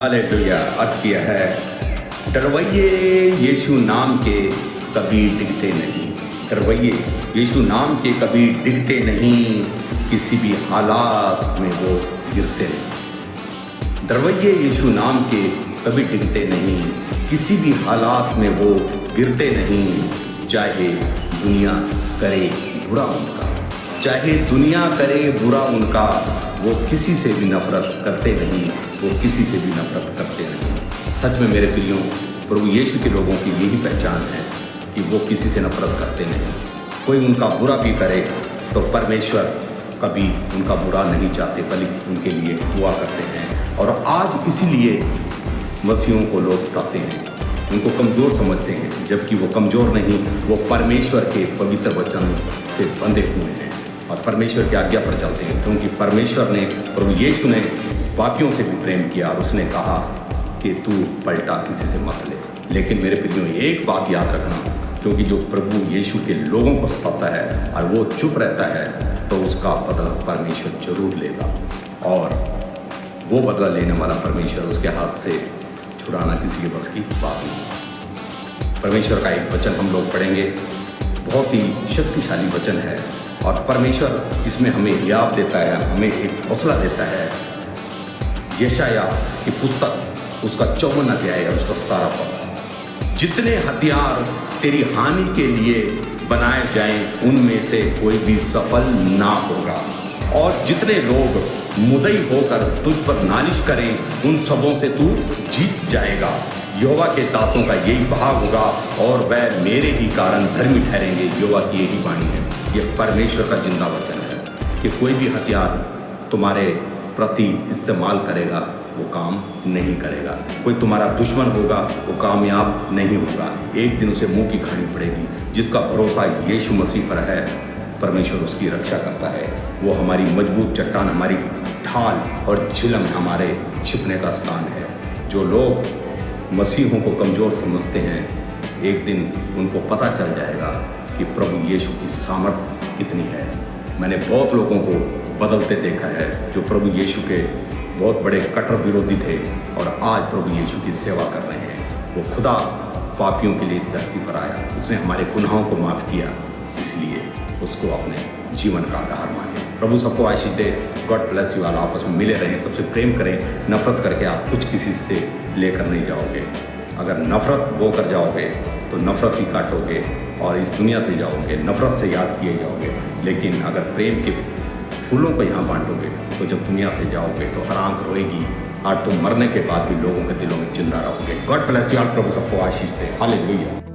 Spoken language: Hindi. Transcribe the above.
हालेलुया। अर्थ किया है, डरवैये यीशु नाम के कभी डिगते नहीं। डरवैये यीशु नाम के कभी डिगते नहीं, किसी भी हालात में वो गिरते नहीं। डरवैये यीशु नाम के कभी डिगते नहीं, किसी भी हालात में वो गिरते नहीं। चाहे दुनिया करे बुरा उनका, चाहे दुनिया करे बुरा उनका, वो किसी से भी नफरत करते नहीं, वो किसी से भी नफरत करते नहीं। सच में मेरे प्रियो, प्रभु यीशु के लोगों की यही पहचान है कि वो किसी से नफरत करते नहीं। कोई उनका बुरा भी करे तो परमेश्वर कभी उनका बुरा नहीं चाहते, बल्कि उनके लिए दुआ करते हैं। और आज इसीलिए मसीहों को लोग सताते हैं, उनको कमज़ोर समझते हैं, जबकि वो कमज़ोर नहीं, वो परमेश्वर के पवित्र वचन से बंधे हुए हैं और परमेश्वर की आज्ञा पर चलते हैं। क्योंकि परमेश्वर ने, प्रभु यीशु ने पापियों से भी प्रेम किया और उसने कहा कि तू पलटा किसी से मत ले। लेकिन मेरे प्रियो, एक बात याद रखना, क्योंकि जो प्रभु यीशु के लोगों को सताता है और वो चुप रहता है, तो उसका बदला परमेश्वर जरूर लेगा। और वो बदला लेने वाला परमेश्वर, उसके हाथ से छुड़ाना किसी के बस की बात नहीं। परमेश्वर का एक वचन हम लोग पढ़ेंगे, बहुत ही शक्तिशाली वचन है और परमेश्वर इसमें हमें याद देता है, हमें एक हौसला देता है। यशाया की पुस्तक, उसका 54 अध्याय है, उसका 17 पद। जितने हथियार तेरी हानि के लिए बनाए जाएं, उनमें से कोई भी सफल ना होगा, और जितने लोग मुद्दई होकर तुझ पर नालिश करें, उन सबों से तू जीत जाएगा। यहोवा के दासों का यही भाग होगा और वह मेरे ही कारण धर्मी ठहरेंगे। यहोवा की यही वाणी है, ये परमेश्वर का जिंदा वचन है कि कोई भी हथियार तुम्हारे प्रति इस्तेमाल करेगा वो काम नहीं करेगा। कोई तुम्हारा दुश्मन होगा वो कामयाब नहीं होगा, एक दिन उसे मुंह की खानी पड़ेगी। जिसका भरोसा यीशु मसीह पर है, परमेश्वर उसकी रक्षा करता है। वो हमारी मजबूत चट्टान, हमारी ढाल और झिलम, हमारे छिपने का स्थान है। जो लोग मसीहों को कमज़ोर समझते हैं, एक दिन उनको पता चल जाएगा कि प्रभु यीशु की सामर्थ कितनी है। मैंने बहुत लोगों को बदलते देखा है जो प्रभु यीशु के बहुत बड़े कट्टर विरोधी थे और आज प्रभु यीशु की सेवा कर रहे हैं। वो खुदा पापियों के लिए इस धरती पर आया, उसने हमारे गुनाहों को माफ़ किया, इसलिए उसको अपने जीवन का आधार माने। प्रभु सबको आशीष दे। God bless you all. आपस में मिले रहें, सबसे प्रेम करें। नफरत करके आप कुछ किसी से लेकर नहीं जाओगे। अगर नफरत बो कर जाओगे तो नफरत ही काटोगे और इस दुनिया से जाओगे, नफरत से याद किए जाओगे। लेकिन अगर प्रेम के फूलों को यहाँ बांटोगे तो जब दुनिया से जाओगे तो हर आंख रोएगी और तुम मरने के बाद भी लोगों के दिलों में जिंदा रहोगे। God bless you all. प्रभु सबको आशीष दे। हालेलुया।